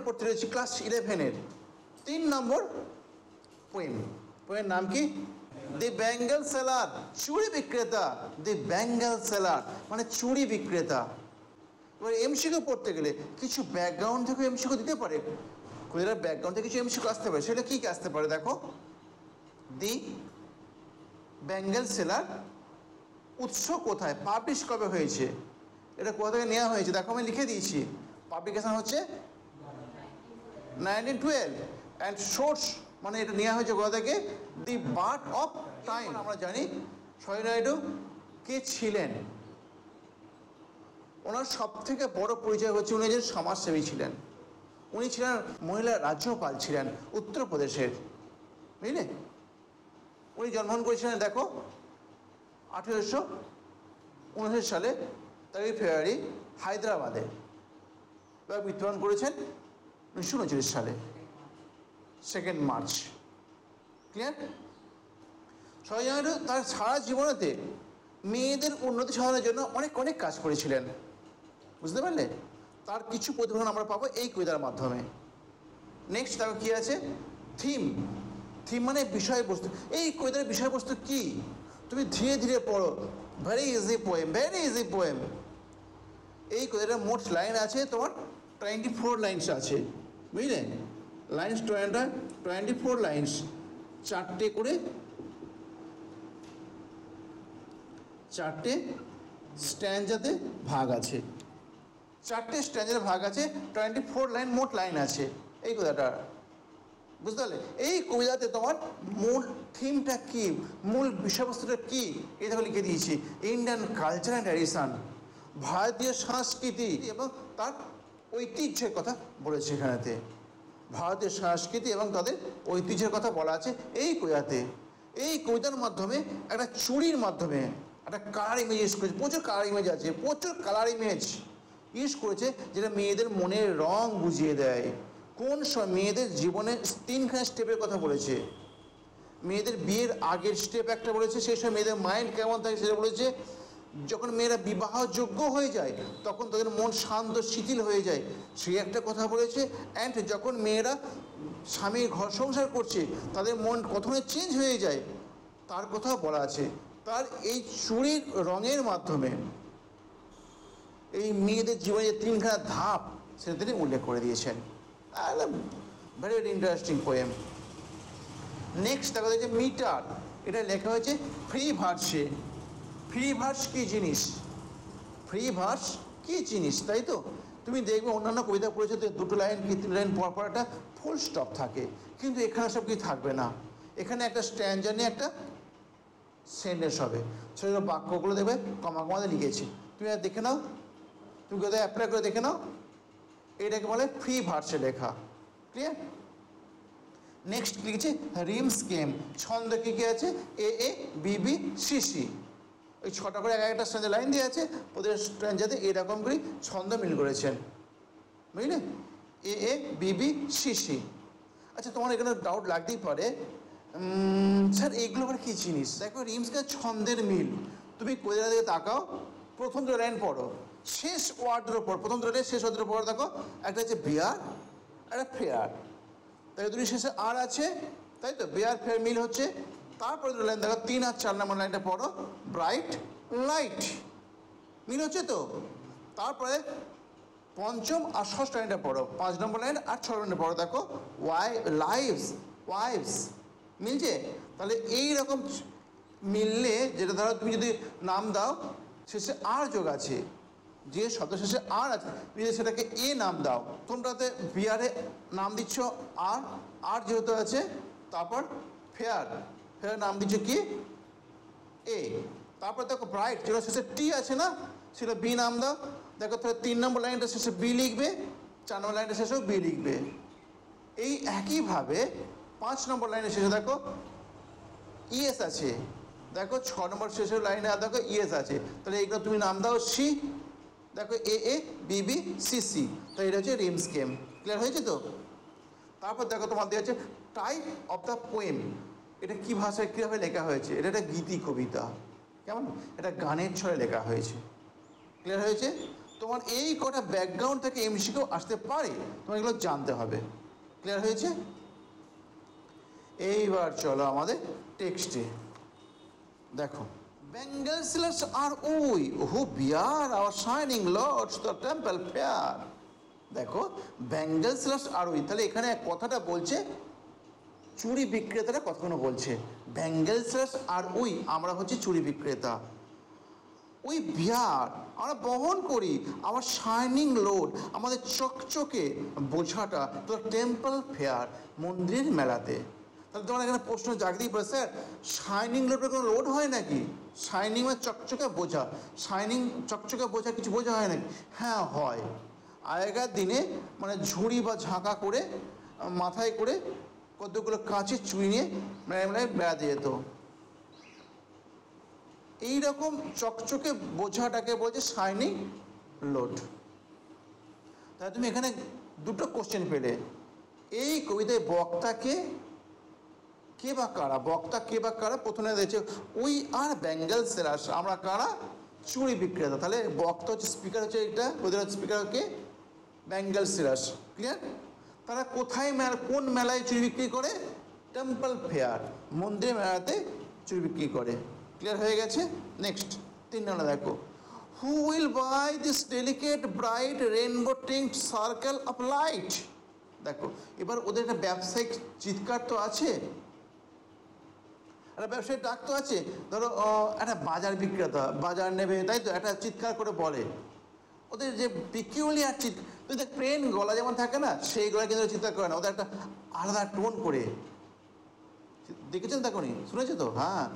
নম্বর পড়তে রয়েছে ক্লাস 11-এর 3 নম্বর পোয়েম। পোয়েমের নাম কি? দি ব্যাঙ্গেল সেলার, চুড়ি বিক্রেতা। দি ব্যাঙ্গেল সেলার মানে চুড়ি বিক্রেতা। এবার এমসিকিউ পড়তে গেলে কিছু ব্যাকগ্রাউন্ড থেকে এমসিকিউ দিতে পারে, কোয়েলের ব্যাকগ্রাউন্ড থেকে কিছু এমসিকিউ আসতে পারে। সেটা কী আসতে পারে দেখো, দি ব্যাঙ্গেল সেলার উৎস কোথায়, পাবলিশ কবে হয়েছে, এটা কোথা থেকে নেওয়া হয়েছে দেখো আমি লিখে দিয়েছি। পাবলিকেশন হচ্ছে 1912 অ্যান্ড সোর্স মানে এটা নেওয়া হয়েছে কোথা থেকে, দি বার্থ অফ টাইম। আমরা জানি সরোজিনী নাইডু কে ছিলেন, ওনার সব থেকে বড় পরিচয় হচ্ছে উনি একজন সমাজসেবী ছিলেন। উনি ছিলেন মহিলা রাজ্যপাল ছিলেন উত্তরপ্রদেশের, বুঝলে। উনি জন্মগ্রহণ করেছিলেন দেখো 1859 সালে 3 ফেব্রুয়ারি হায়দ্রাবাদে। এবার মৃত্যুবরণ করেছেন 1939 সালে 2 মার্চ। ক্লিয়ার? সরোজিনী নাইডু তার সারা জীবনেতে মেয়েদের উন্নতি সাধনের জন্য অনেক অনেক কাজ করেছিলেন, বুঝতে পারলে। তার কিছু প্রতিফলন আমরা পাবো এই কবিতার মাধ্যমে। নেক্সট দেখো কী আছে, থিম। থিম মানে বিষয়বস্তু। এই কবিতার বিষয়বস্তু কি তুমি ধীরে ধীরে পড়ো, very easy poem, very easy poem. এই কবিতার মোট লাইন আছে তোমার 24 লাইন্স আছে, বুঝলে। লাইন্স 24 লাইন্স, 4টে করে 4টে স্ট্যান্ডাতে ভাগ আছে, 4টে স্ট্যান্ডাতে ভাগ আছে, 24 লাইন মোট লাইন আছে এই কবিতাটা, বুঝতে পারলে। এই কবিতাতে তোমার মূল থিমটা কি, মূল বিষয়বস্তুটা কি, এই দেখো লিখে দিয়েছি। ইন্ডিয়ান কালচার অ্যান্ড ট্র্যাডিশন, ভারতীয় সংস্কৃতি এবং তার ঐতিহ্যের কথা বলেছে এখানেতে। ভারতীয় সংস্কৃতি এবং তাদের ঐতিহ্যের কথা বলা আছে এই কবিতাতে। এই কবিতার মাধ্যমে একটা চুড়ির মাধ্যমে একটা কালার ইমেজ ইউজ করেছে, প্রচুর কালার ইমেজ আছে, প্রচুর কালার ইমেজ ইউজ করেছে, যেটা মেয়েদের মনের রং বুঝিয়ে দেয়। কোন সময় মেয়েদের জীবনে 3খানা স্টেপের কথা বলেছে। মেয়েদের বিয়ের আগের স্টেপ একটা বলেছে, সেই সময় মেয়েদের মাইন্ড কেমন থাকে সেটা বলেছে। যখন মেয়েরা বিবাহযোগ্য হয়ে যায় তখন তাদের মন শান্ত শিথিল হয়ে যায়, সেই একটা কথা বলেছে। অ্যান্ড যখন মেয়েরা স্বামীর ঘর সংসার করছে তাদের মন কখনো চেঞ্জ হয়ে যায় তার কথাও বলা আছে। তার এই চুড়ির রঙের মাধ্যমে এই মেয়েদের জীবনে যে 3খানা ধাপ সেটা তিনি উল্লেখ করে দিয়েছেন। Very very interesting poem. Next দেখা যাচ্ছে মিটার। এটা লেখা হয়েছে ফ্রি ভার্সে। ফ্রি ভার্স কী জিনিস, ফ্রি ভার্স কী জিনিস, তাই তো। তুমি দেখবে অন্যান্য কবিতা পড়েছো তো 2 লাইন কি 3 লাইন পর পর একটা ফুল স্টপ থাকে, কিন্তু এখানে সব কিছু থাকবে না। এখানে একটা স্ট্যান্ডার নিয়ে একটা সেন্টেন্স হবে, সেগুলো বাক্যগুলো দেখবে কমা কমাতে লিখেছি। তুমি আর দেখে নাও, তুমি কোথায় অ্যাপ্লাই করে দেখে নাও। এটাকে বলে ফ্রি ভার্সে লেখা। ক্লিয়ার? নেক্সট লিখেছি রিম স্কেম। ছন্দ কী কী আছে, এ A B B C C. ওই 6টা করে একটা স্ট্যান্ডে লাইন দিয়ে আছে, ওদের স্ট্যান্ডাতে এরকম করে ছন্দ মিল করেছেন, বুঝলে। এ A B B C C. আচ্ছা, তোমার এখানে ডাউট লাগতেই পারে, স্যার এগুলো আবার কী জিনিস। দেখো রিমসকে ছন্দের মিল। তুমি কবিতা দিকে তাকাও, প্রথম 2 লাইন পড়ো, শেষ ওয়ার্ডের ওপর, প্রথম 2 লাইন শেষ ওয়ার্ডের ওপর দেখো একটা হচ্ছে বিয়ার, একটা ফেয়ার। তাই দুই শেষে আর আছে, তাই তো, বিয়ার ফেয়ার মিল হচ্ছে। তারপরে 2 লাইন দেখো, 3 আর 4 নম্বর লাইনটা পড়ো, ব্রাইট লাইট মিল হচ্ছে তো। তারপরে 5ম আর 6ষ্ঠ লাইনটা পড়ো, 5 নম্বর লাইন আর 6 লাইনটা পড়ো, দেখো ওয়াইভস মিলছে। তাহলে এইরকম মিললে, যেটা ধরো তুমি যদি নাম দাও শেষে আর যোগ আছে, যে শব্দ শেষে আর আছে তুমি যদি সেটাকে এ নাম দাও, তোমরাতে বিয়ারে নাম দিচ্ছ আর যেহেতু আছে, তারপর ফেয়ার নাম দিচ্ছ কি এ। তারপর দেখো ব্রাইট, যেটা শেষে টি আছে না, সেটা বি নাম দাও। দেখো তাহলে 3 নম্বর লাইনটা শেষে বি লিখবে, 4 নম্বর লাইনটা শেষেও বি লিখবে। এই একইভাবে 5 নম্বর লাইনের শেষে দেখো ইএস আছে, দেখো 6 নম্বর শেষের লাইনে আর দেখো ইএস আছে, তাহলে এইগুলো তুমি নাম দাও সি। দেখো এ A B B C C, তো এটা হচ্ছে রিম স্কেম। ক্লিয়ার হয়েছে তো? তারপর দেখো তোমার দেওয়া হচ্ছে টাইপ অফ দ্য পোয়েম। এটা কী ভাষায় কীভাবে লেখা হয়েছে, এটা একটা গীতি কবিতা, কেমন, এটা গানের ছলে লেখা হয়েছে। ক্লিয়ার হয়েছে? তোমার এই কটা ব্যাকগ্রাউন্ড থেকে এমসিকিউ আসতে পারে, তোমার এগুলো জানতে হবে। ক্লিয়ার হয়েছে? এইবার চলো আমাদের টেক্সটে। দেখো, Bengal sailors are we who bear our shining lords to the temple fair. দেখো, Bengal sailors are we, তাহলে এখানে কথাটা বলছে চুড়ি বিক্রেতারা কতক্ষণ বলছে। Bengal sailors are we, আমরা হচ্ছে চুড়ি বিক্রেতা। উই বিয়ার, আমরা বহন করি আমার শাইনিং লোড, আমাদের চকচকে বোঝাটা তো টেম্পল ফেয়ার, মন্দিরের মেলাতে। তাহলে তোমার এখানে প্রশ্ন জাগতেই পারে, স্যার শাইনিং লোডের কোনো লোড হয় নাকি? শাইনিং মানে চকচকে বোঝা, শাইনিং চকচকে বোঝা কিছু বোঝা হয় নাকি? হ্যাঁ হয়। আগেকার দিনে মানে ঝুড়ি বা ঝাঁকা করে মাথায় করে কতগুলো কাঁচের চুড়ি নিয়ে মেলায় বেড়াতে যেত। এইরকম চকচকে বোঝাটাকে বলছে শাইনিং লোড। তাহলে তুমি এখানে দুটো কোশ্চেন পেলে। এই কবিতায় বক্তাকে কে বা কারা, বক্তা কে বা কারা? প্রথমে দেখছে উই আর বেঙ্গল সেলার্স, আমরা কারা? চুড়ি বিক্রেতা। তাহলে বক্তা হচ্ছে স্পিকার, হচ্ছে এটা ওদের স্পিকারকে বেঙ্গল সেলার্স। ক্লিয়ার? তারা কোথায় কোন মেলায় চুড়ি বিক্রি করে? টেম্পল ফেয়ার, মন্দিরের মেলাতে চুড়ি বিক্রি করে। ক্লিয়ার হয়ে গেছে? নেক্সট 3 নম্বর দেখো, who will buy this delicate bright rainbow tinted circle of light. দেখো, এবার ওদের একটা ব্যবসায়িক চিৎকার তো আছে, একটা ব্যবসায়িক ডাক তো আছে। ধরো একটা বাজার বিক্রেতা বাজার নেবে, তাই তো একটা চিৎকার করে বলে। ওদের যে পিকিউলিয়ার চিৎকার, ওদের প্লেন গলা যেমন থাকে না, সেই গলা কিন্তু চিৎকার করে না, ওদের একটা আলাদা টোন করে। দেখেছেন তখন? শুনেছো তো? হ্যাঁ,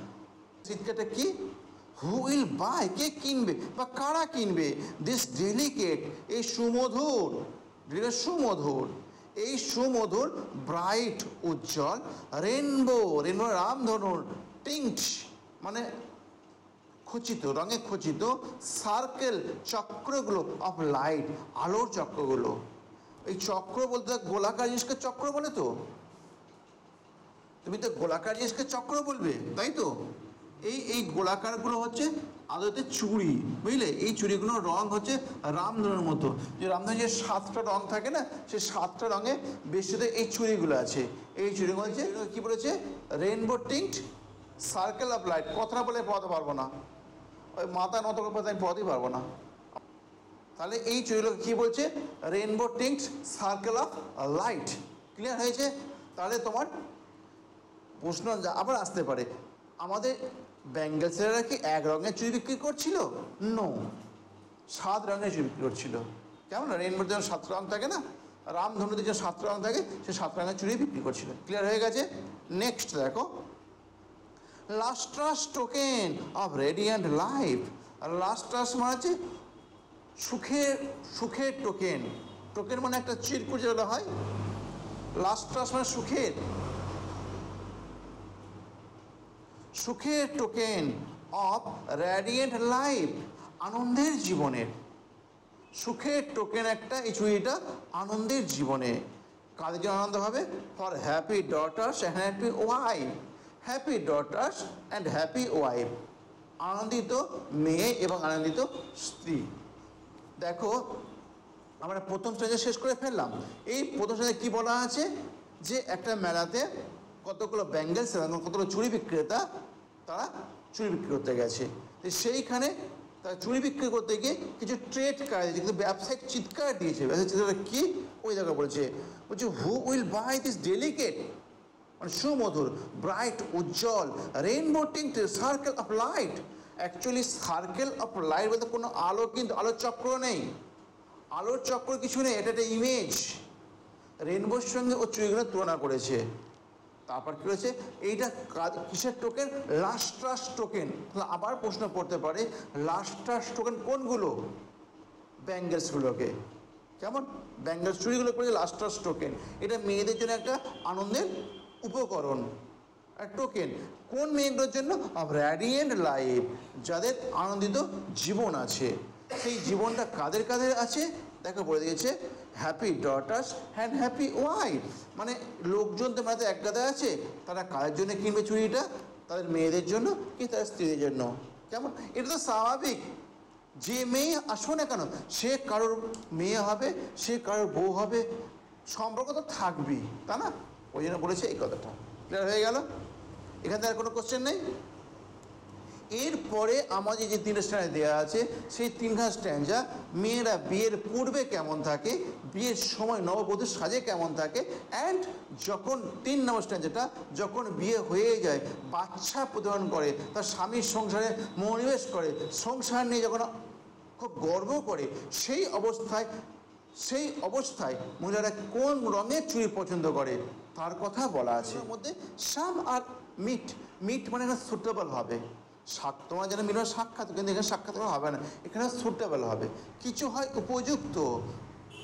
চিৎকারটা কি? হু উইল বাই, কে কিনবে বা কারা কিনবে? দিস ডেলিকেট, এই সুমধুর, সুমধুর, এই সুমধুর ব্রাইট উজ্জ্বল রেনবো, রেনবো রামধনুর, টিঙ্কড মানে খচিত, রঙে খচিত, সার্কেল চক্রগুলো অফ লাইট, আলোর চক্রগুলো। এই চক্র বলতে গোলাকার জিনিসকে চক্র বলে তো, তুমি তো গোলাকার জিনিসকে চক্র বলবে, তাই তো? এই গোলাকারগুলো হচ্ছে আদতে চুড়ি, বুঝলে? এই চুড়িগুলোর রং হচ্ছে রামধনুর মতো, যে রামধনুর যে 7টা রং থাকে না, সেই 7টা রঙে বেশিত এই চুড়িগুলো আছে। এই চুড়িগুলো হচ্ছে কী বলেছে? Rainbow tinted circle of light. কথাটা বলে পড়াতে পারবো না, ওই মাথা নত করে আমি পড়াতেই পারবো না। তাহলে এই চুড়িগুলো কী বলছে? Rainbow tinted circle of light. Clear হয়েছে? তাহলে তোমার প্রশ্ন আবার আসতে পারে, আমাদের বেঙ্গল সেলাররা কি এক রঙের চুড়ি বিক্রি করছিল? নো, 7 রঙের চুড়ি বিক্রি করছিল। কেমন? রেইনবোর যেন 7 রঙ থাকে না, রামধনুতে যে 7 রঙ থাকে, সে 7 রঙের চুড়ি বিক্রি করছিল। ক্লিয়ার হয়ে গেছে? নেক্সট দেখো, lustrous token of radiant life. R lustrous মানে হচ্ছে সুখের টোকেন। টোকেন মানে একটা চিরকুট যেটা হয়, লাস্ট্রাস মানে সুখের টোকেন অফ রেডিয়েন্ট লাইফ, আনন্দের জীবনের। সুখের টোকেন একটা, এই চুড়িটা আনন্দের জীবনে। কাদের জন্য আনন্দ হবে? For happy daughters and happy wife. Happy daughters and happy wife, আনন্দিত মেয়ে এবং আনন্দিত স্ত্রী। দেখো, আমরা প্রথম স্টেজে শেষ করে ফেললাম। এই প্রথম স্টেজে কী বলা আছে? যে একটা মেলাতে কতগুলো বেঙ্গল সেলার, কতগুলো চুড়ি বিক্রেতা, তারা চুড়ি বিক্রি করতে গেছে। সেইখানে তারা চুড়ি বিক্রি করতে গিয়ে কিছু ট্রেড কাজ দিয়েছে, কিন্তু ব্যবসায়িক চিৎকার দিয়েছে। ব্যবসায়িক চিৎকার কি? ওই জায়গায় বলছে who will buy this delicate, মানে সুমধুর, ব্রাইট, উজ্জ্বল, rainbow tinted circle of light. Actually circle of light বলতে কোনো আলো, কিন্তু আলোর চক্র নেই, আলোর চক্র কিছু নেই, এটা একটা ইমেজ। রেইনবোর সঙ্গে ও চুড়িগুলো তুলনা করেছে। তারপর কী হয়েছে? এইটা কিসের টোকেন? Lustrous token. তাহলে আবার প্রশ্ন পড়তে পারে, লাস্ট্রাস টোকেন কোনগুলো? ব্যাঙ্গেলসগুলোকে। কেমন? ব্যাঙ্গেলস চুড়িগুলো করে লাস্ট্রাস টোকেন। এটা মেয়েদের জন্য একটা আনন্দের উপকরণ, টোকেন। কোন মেয়েগুলোর জন্য? অফ রেডিয়েন্ট লাইফ, যাদের আনন্দিত জীবন আছে। সেই জীবনটা কাদের কাদের আছে? দেখো বলে দিয়েছে, happy daughters and happy wife, মানে লোকজন তো মেলাতে এক গাদায় আছে, তারা কাদের জন্য কিনবে চুড়িটা? তাদের মেয়েদের জন্য কি তাদের স্ত্রীদের জন্য। কেমন? এটা তো স্বাভাবিক, যে মেয়ে আসো না কেন, সে কারোর মেয়ে হবে, সে কারোর বউ হবে, সম্পর্ক তো থাকবেই, তা না? ওই জন্য বলেছে এই কথাটা। ক্লিয়ার হয়ে গেল? এখান থেকে আর কোনো কোশ্চেন নেই। এরপরে আমাদের যে 3টে স্ট্যান্ডার্ড দেওয়া আছে, সেই 3খানা স্ট্যান্ডা মেয়েরা বিয়ের পূর্বে কেমন থাকে, বিয়ের সময় নববধূ সাজে কেমন থাকে, অ্যান্ড যখন 3 নম্বর স্ট্যান্ডাটা যখন বিয়ে হয়ে যায়, বাচ্চা প্রদান করে, তার স্বামীর সংসারে মনোনিবেশ করে, সংসার নিয়ে যখন খুব গর্ব করে, সেই অবস্থায় মহিলারা কোন রঙের চুড়ি পছন্দ করে তার কথা বলা আছে। এর মধ্যে সাম আর মিট মানে এখানে সুটেবল হবে। তোমার যেন মিনিমাম সাক্ষাৎ, কিন্তু এখানে সাক্ষাৎ করা হবে না, এখানে সুটেবল হবে। কিছু হয় উপযুক্ত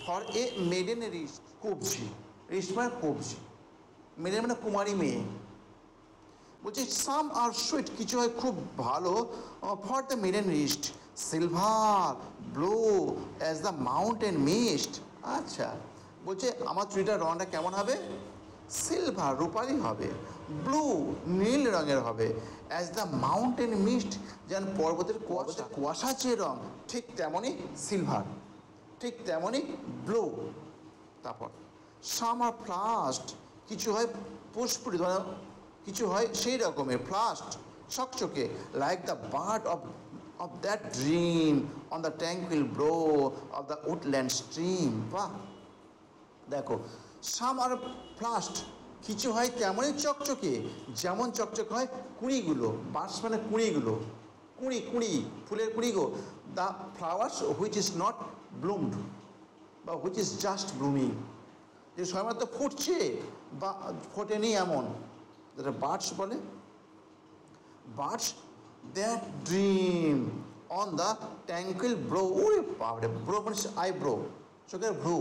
ফর এ মেডেন রিস্ট, কবজি, রিস্ট মানে কবজি, মেডেন মানে কুমারী মেয়ে। বলছি সাম আর সুইট, কিছু হয় খুব ভালো for the maiden wrist, silver blue as the mountain mist. আচ্ছা, বলছে আমার চুড়িটার রঙটা কেমন হবে? সিলভার, রূপালি হবে। ব্লু, নীল রঙের হবে। অ্যাজ দ্য মাউন্টেন মিস্ট, যেন পর্বতের কুয়াশা যে রঙ, ঠিক তেমনই সিলভার, ঠিক তেমনই ব্লু। তারপর সামার ফ্লাস্ট, কিছু হয় পুষ্পরিত, কিছু হয় সেই রকমের ফ্লাস্ট, চকচকে, like the bird of that dream on the tranquil brow of the woodland stream. বাহ, দেখো সাম আর ফ্লাস্ট, কিছু হয় তেমনই চকচকে, যেমন চকচকে হয় কুঁড়িগুলো, বার্স মানে কুঁড়িগুলো, কুঁড়ি ফুলের কুঁড়ি গো। The flowers which is not bloomed বা হুইচ ইজ জাস্ট ব্লুমিং, যে সময়মাত্র ফুটছে বা ফোটেনি এমন, যেটা বার্ডস বলে। Birds that dream on the tranquil brow, ওরে বাপরে, ব্রো মানে আইব্রো, চোখের ভ্রু।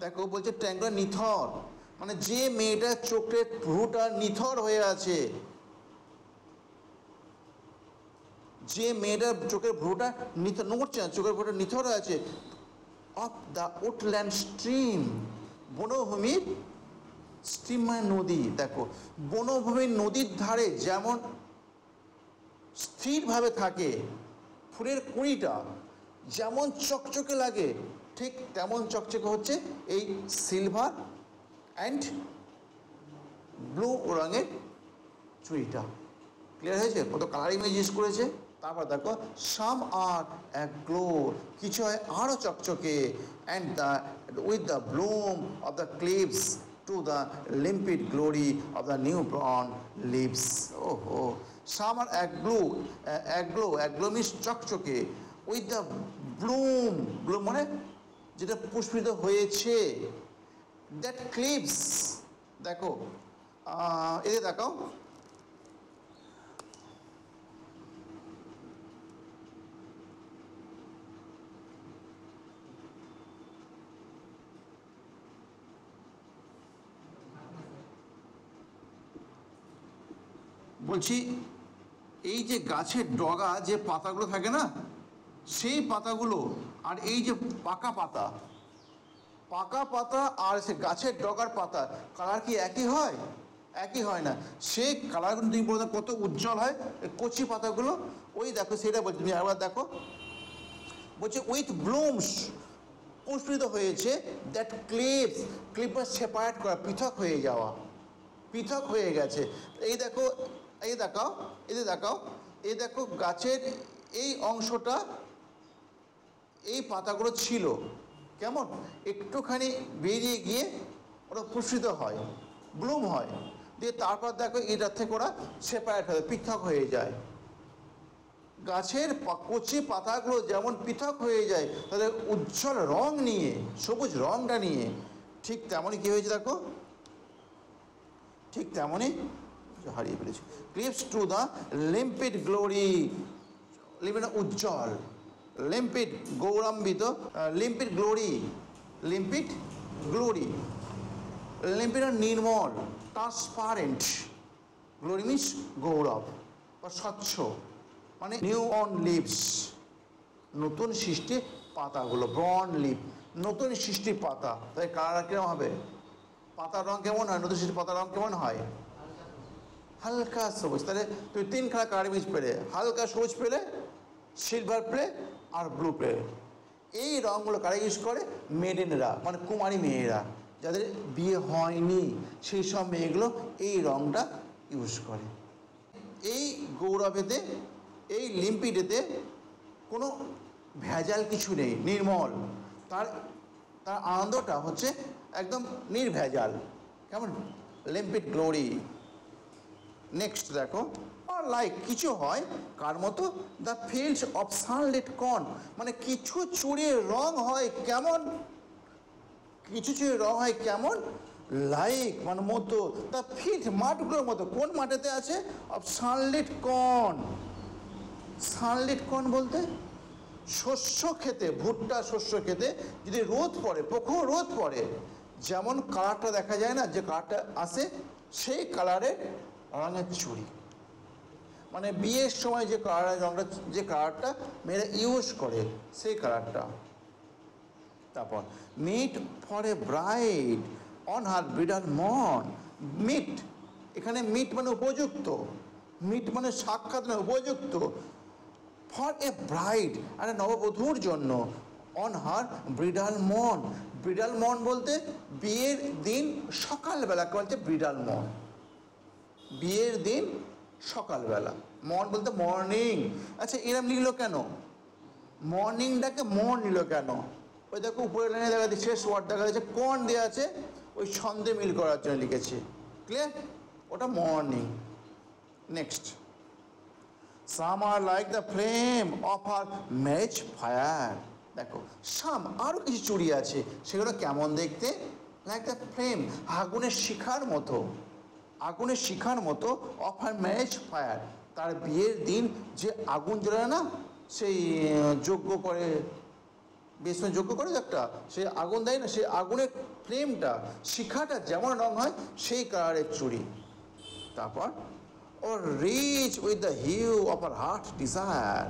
দেখো বলছে ট্যাঙ্কুইল নিথর, মানে যে মেয়েটার চোখের ভ্রুটা নিথর হয়ে আছে, যে মেয়েটার চোখের ভ্রুটা নিথর, নড়ছে না, চোখের ভ্রুটা নিথর হয়ে আছে, অফ দ্য উডল্যান্ড স্ট্রিম, বনভূমির স্ট্রিম মানে নদী। দেখো বনভূমির নদীর ধারে যেমন স্থিরভাবে থাকে, ফুলের কুঁড়িটা যেমন চকচকে লাগে, ঠিক তেমন চকচকে হচ্ছে এই সিলভার অ্যান্ড ব্লু রঙের চুড়িটা। ক্লিয়ার হয়েছে? কত কালার ইমেজ ইউজ করেছে। তারপর দেখো সাম আর গ্লো, কিছু হয় আরও চকচকে, and the with the bloom of the cleaves to the limpid glory of the new born leaves. ওহো, সাম আর অ্যাগ্লো মিন্স চকচকে, উইথ দ্য ব্লুম মানে যেটা পুষ্পিত হয়েছে, দ্যাট ক্লিভস। দেখো এতে দেখাও, বলছি এই যে গাছের ডগা যে পাতাগুলো থাকে না, সেই পাতাগুলো আর এই যে পাকা পাতা আর সে গাছের ডগার পাতা কালার কি একই হয়? একই হয় না। সেই কালারগুলো তুমি বলতে কত উজ্জ্বল হয় কচি পাতাগুলো। ওই দেখো সেটা বলছি, তুমি আবার দেখো, বলছে উইথ ব্লুমস, পুষ্পিত হয়েছে, দ্যাট ক্লিপ সেপারেট করা, পৃথক হয়ে যাওয়া, পৃথক হয়ে গেছে। এই দেখো, এই দেখো গাছের এই অংশটা, এই পাতাগুলো ছিল কেমন একটুখানি বেরিয়ে গিয়ে ওরা পুষ্পিত হয়, ব্লুম হয়, দিয়ে তারপর দেখো এটার থেকে ওরা সেপারেট হয়, পৃথক হয়ে যায়। গাছের কচি পাতাগুলো যেমন পৃথক হয়ে যায় তাদের উজ্জ্বল রং নিয়ে, সবুজ রংটা নিয়ে, ঠিক তেমনই কী হয়েছে দেখো, ঠিক তেমনই হারিয়ে ফেলেছে। Cleaves to the limpid glory, limpid উজ্জ্বল, লিম্পিড গৌরম্বিত, লিম্পিড গ্লোরি লিম্পিড নির্মল, ট্রান্সপারেন্ট, গ্লোরি মিন্স গৌরব বা স্বচ্ছ, মানে নিউ অন লিভস, নতুন সৃষ্টি পাতাগুলো, ব্রন লিভ, নতুন সৃষ্টি পাতা। তাই কালার কেমন হবে, পাতার রং কেমন হয়, নতুন সৃষ্টি পাতার রং কেমন হয়? হালকা সবুজ। তাহলে তুমি 3 কালার কালার ইমেজ পেলে, হালকা সবুজ পেলে, সিলভার প্লে আর ব্লু প্লে। এই রঙগুলো কারা ইউজ করে? মেডেনরা, মানে কুমারী মেয়েরা, যাদের বিয়ে হয়নি সেই সব মেয়েগুলো এই রঙটা ইউজ করে। এই গৌরবেতে, এই লিম্পিডেতে কোনো ভেজাল কিছু নেই, নির্মল। তার তার আনন্দটা হচ্ছে একদম নির্ভেজাল। কেমন? Limpid glory. নেক্সট দেখো, লাইক কিছু হয় কার মতো? The fields of sunlit corn, মানে কিছু চুড়ির রং হয় কেমন? কিছু চুড়ির রং হয় কেমন? লাইক মানে মতো, দ্য ফিল্ড মাঠগুলোর মতো। কোন মাঠেতে আছে? Of sunlit corn. Sunlit corn বলতে শস্য খেতে, ভুট্টা শস্য খেতে যদি রোদ পড়ে, প্রখর রোদ পড়ে, যেমন কালারটা দেখা যায় না, যে কালারটা আসে সেই কালারে রঙের চুড়ি। মানে বিয়ের সময় যে কালার রঙটা, যে কালারটা মেয়েরা ইউজ করে সেই কালারটা। তারপর meet for a bride on her bridal morn. Meet, এখানে মিট মানে উপযুক্ত, মিট মানে সাক্ষাৎ মানে উপযুক্ত। ফর এ ব্রাইড, একটা নববধূর জন্য, on her bridal mourn. ব্রিডাল mourn বলতে বিয়ের দিন সকালবেলাকে বলছে ব্রিডাল মর্ন। বিয়ের দিন সকালবেলা, মর্ন বলতে মর্নিং। আচ্ছা এরম লিখলো কেন? মর্নিংটাকে মর্ন নিল কেন? ওই দেখো উপরে লাইনে দেখা যাচ্ছে, শেষ ওয়ার্ড দেখা যাচ্ছে কর্ন দেওয়া আছে, ওই ছন্দে মিল করার জন্য লিখেছে। ক্লিয়ার? ওটা morning. Next, some are like the flame of her marriage fire. দেখো সাম, আরও কিছু চুড়ি আছে, সেগুলো কেমন দেখতে? লাইক দ্য ফ্লেম, আগুনের শিখার মতো, আগুনের শিখার মতো। অফ আর ম্যারেজ ফায়ার, তার বিয়ের দিন যে আগুন জ্বলে না, সেই যজ্ঞ করে, বেশ যজ্ঞ করে একটা, সেই আগুন দেয় না, সেই আগুনের ফ্লেমটা, শিখাটা যেমন রং হয় সেই কালারের চুড়ি। তারপর or rich with the hue of her heart desire.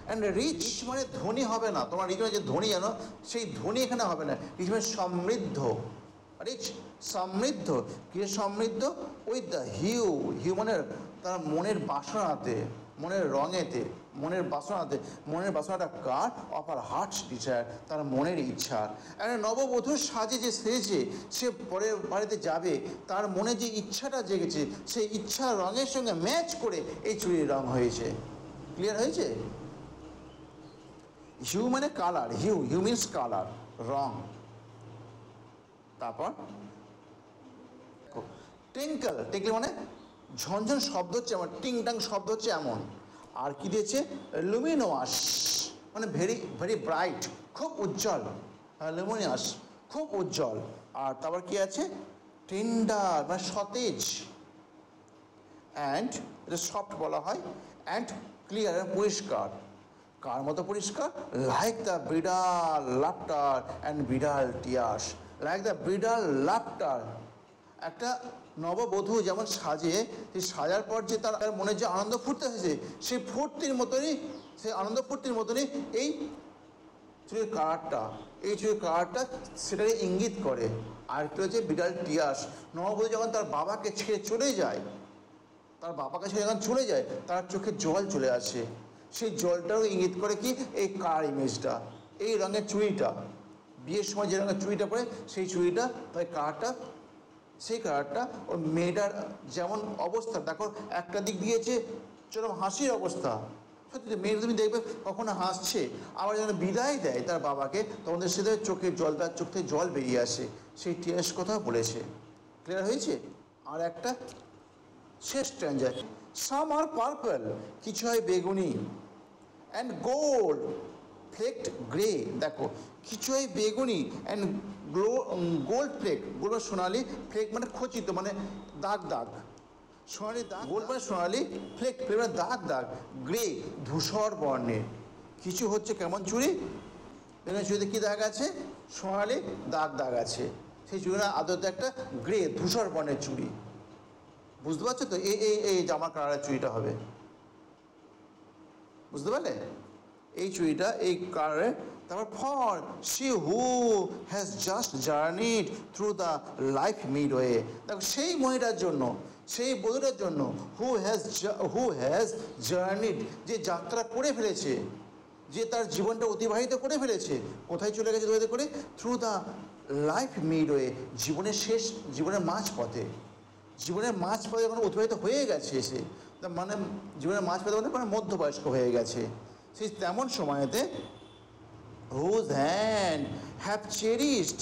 And rich মানে ধনী হবে না, তোমার রিচ মানে যে ধনী জানো, সেই ধনী এখানে হবে না। রিচ মানে সমৃদ্ধ, রিচ সমৃদ্ধ। কি সমৃদ্ধ? উইথ দ্য হিউ, হিউ মানে তার মনের বাসনাতে, মনের রঙেতে, মনের বাসনাতে। মনের বাসনাটা কার? অফ আর হার্ট ডিজায়ার, তার মনের ইচ্ছা। একটা নববধূর সাজে যে সেজে সে পরের বাড়িতে যাবে, তার মনে যে ইচ্ছাটা জেগেছে, সেই ইচ্ছা রঙের সঙ্গে ম্যাচ করে এই চুড়ির রং হয়েছে। ক্লিয়ার হয়েছে? হিউ মানে কালার, হিউ, হিউ মিনস কালার, রং। তারপর টিঙ্কল, টিঙ্কল মানে ঝনঝন শব্দ হচ্ছে এমন, টিং টাং শব্দ হচ্ছে এমন। আর কি দিয়েছে? লুমিনোয়াস মানে ভেরি ভেরি ব্রাইট, খুব উজ্জ্বল। লুমিনিয়াস খুব উজ্জ্বল। আর তারপর কি আছে? টেন্ডার মানে সতেজ। অ্যান্ড, এটা সফট বলা হয়। অ্যান্ড ক্লিয়ার, পরিষ্কার। কার মতো পরিষ্কার? Like the bridal laughter and bridal tears. Like the bridal laughter, একটা নববধূ যেমন সাজে, সেই সাজার পর যে তার মনে যে আনন্দ ফুর্তি হয়েছে, সেই ফুর্তির মতনই, সেই আনন্দ ফুর্তির মতনই এই চুলের কালারটা, এই চুলের কালারটা সেটাকে ইঙ্গিত করে। আর একটু হচ্ছে ব্রিডাল টিয়ার্স, নববধূ যখন তার বাবাকে ছেড়ে চলে যায়, তার বাবাকে ছেড়ে যখন চলে যায়, তার চোখে জল চলে আসে, সেই জলটাও ইঙ্গিত করে কি? এই কালার ইমেজটা, এই রঙের চুড়িটা। বিয়ের সময় যে রঙের চুড়িটা পরে, সেই চুড়িটা, তাই কালারটা, সেই কালারটা ওর মেয়েটার যেমন অবস্থা, দেখো একটা দিক দিয়েছে চরম হাসির অবস্থা, সত্যি মেয়েটা তুমি দেখবে কখনো হাসছে, আবার যখন বিদায় দেয় তার বাবাকে, তখন সেটা চোখের জল, তার চোখ থেকে জল বেরিয়ে আসে, সেই টিয়ার্স কথা বলেছে। ক্লিয়ার হয়েছে? আর একটা শেষ স্ট্যাঞ্জা, সাম আর পার্পল, কিছু হয় বেগুনি, অ্যান্ড গোল্ড ফ্লেকড গ্রে। দেখো কিছু হয় বেগুনি, অ্যান্ড গোল্ড ফ্লেক, গোল্ড সোনালি, ফ্লেক মানে খচিত, মানে দাগ দাগ, সোনালি দাগ, গোল্ড মানে সোনালি, ফ্লেক ফ্লেক মানে দাগ দাগ, গ্রে ধূসর বর্ণের। কিছু হচ্ছে কেমন চুড়ি? বেগুনি চুড়িতে কী দাগ আছে? সোনালি দাগ দাগ আছে। সেই চুড়ি না আদতে একটা গ্রে ধূসর বর্ণের চুড়ি। বুঝতে পারছো তো? এই জামার কালারের চুড়িটা হবে, বুঝতে পারলে? এই চুড়িটা এই কালারে। তারপর for she who has just journeyed through the life midway. দেখো সেই মহিলার জন্য, সেই বধূটার জন্য, হু হ্যাজ জার্নিড, যে যাত্রা করে ফেলেছে, যে তার জীবনটা অতিবাহিত করে ফেলেছে, কোথায় চলে গেছে অতিবাহিত করে? থ্রু দ্য লাইফ মিডওয়ে, জীবনের শেষ, জীবনের মাঝপথে। জীবনের মাঝপথে যখন অতিবাহিত হয়ে গেছে সে, মানে জীবনের মাঝপথে মানে মধ্যবয়স্ক হয়ে গেছে, সেই তেমন সময়তে whose hand have cherished,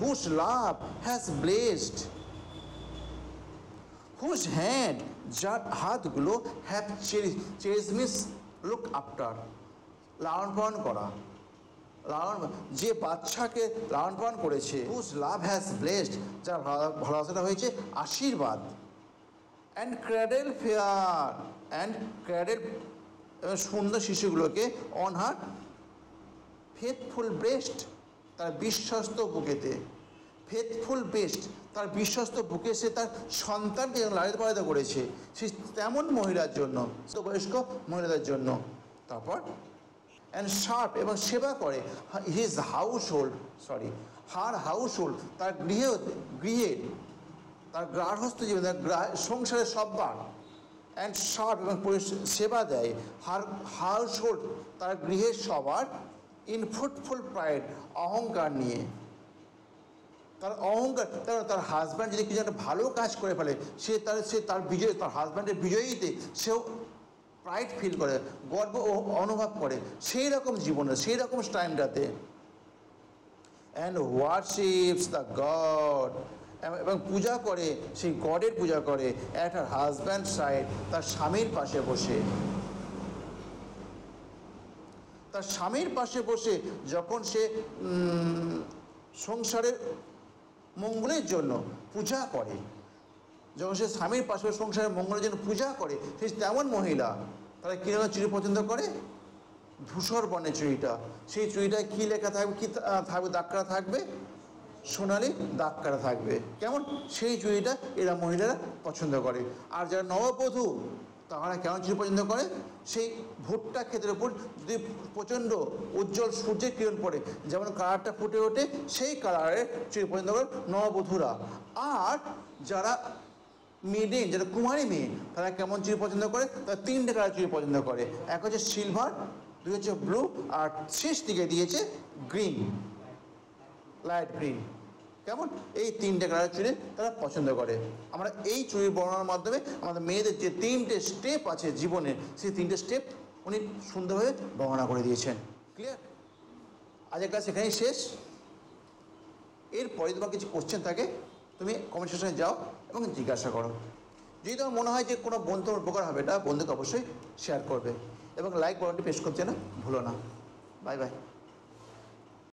whose love has blessed, whose hand, যার হাতগুলো have cherished means look after, লালন পালন করা, যে বাচ্চাকে লালন পালন করেছে, whose love has blessed, যার ভালোবাসাটা হয়েছে আশীর্বাদ, and cradle fair, and cradle সুন্দর শিশুগুলোকে on her ফেথফুল ব্রেস্ট, তার বিশ্বস্ত বুকেতে, ফেথফুল ব্রেস্ট, তার বিশ্বস্ত বুকে সে তার সন্তানকে লালিত পালিত করেছে, সে তেমন মহিলার জন্য, বয়স্ক মহিলাদের জন্য। তারপর অ্যান্ড শার্প, এবং সেবা করে his house hold, her house hold, তার গৃহের, তার গার্হস্থ জীবন, সংসারের সব্বার, অ্যান্ড শার্প, এবং সেবা দেয় হার হাউস হোল্ড, তার গৃহের সবার, ইন ফুটফুল প্রাইড, অহংকার নিয়ে। তার অহংকার, তার হাজব্যান্ড যদি কিছু একটা ভালো কাজ করে ফেলে, তার বিজয়, তার হাজব্যান্ডের বিজয়ীতে সেও প্রাইড ফিল করে, গর্ব অনুভব করে, সেই রকম জীবনে, সেই রকম টাইমটাতে। অ্যান্ড ওয়ার্শিপস দ্য গড, এবং পূজা করে, সেই গডের পূজা করে অ্যাট হার হাজব্যান্ড সাইড, তার স্বামীর পাশে বসে। তার স্বামীর পাশে বসে যখন সে সংসারের মঙ্গলের জন্য পূজা করে, যখন সে স্বামীর পাশে সংসারের মঙ্গলের জন্য পূজা করে, সে তেমন মহিলা। তারা কী রকম চুড়ি পছন্দ করে? ধূসর বর্ণের চুড়িটা। সেই চুড়িটায় কী লেখা থাকবে, কী থাকবে, দাগ করা থাকবে, সোনালি দাগ করা থাকবে। কেমন? সেই চুড়িটা এরা মহিলারা পছন্দ করে। আর যারা নববধূ, তারা কেমন চুড়ি পছন্দ করে? সেই ভুট্টা ক্ষেতের উপর যদি প্রচণ্ড উজ্জ্বল সূর্যের কিরণ পড়ে, যেমন কালারটা ফুটে ওঠে, সেই কালারের চুড়ি পছন্দ করে নববধূরা। আর যারা মেডেন, যারা কুমারী মেয়ে, তারা কেমন চুড়ি পছন্দ করে? তারা তিনটে কালার চুড়ি পছন্দ করে। এক হচ্ছে সিলভার, দুই হচ্ছে ব্লু, আর শেষ দিকে দিয়েছে গ্রিন, লাইট গ্রিন। কেমন? এই তিনটে কালারের চুড়ি তারা পছন্দ করে। আমরা এই চুড়ির বর্ণনার মাধ্যমে আমাদের মেয়েদের যে তিনটে স্টেপ আছে জীবনে, সেই তিনটে স্টেপ উনি সুন্দরভাবে বর্ণনা করে দিয়েছেন। ক্লিয়ার? আজকের ক্লাস এখানেই শেষ। এরপরে তোমার কিছু কোশ্চেন থাকে, তুমি কমেন্ট সেকশনে যাও এবং জিজ্ঞাসা করো। যদি তোমার মনে হয় যে কোনো বন্ধুর উপকার হবে, এটা বন্ধুকে অবশ্যই শেয়ার করবে, এবং লাইক বাটনটি প্রেস করতে না ভুলো না। Bye bye.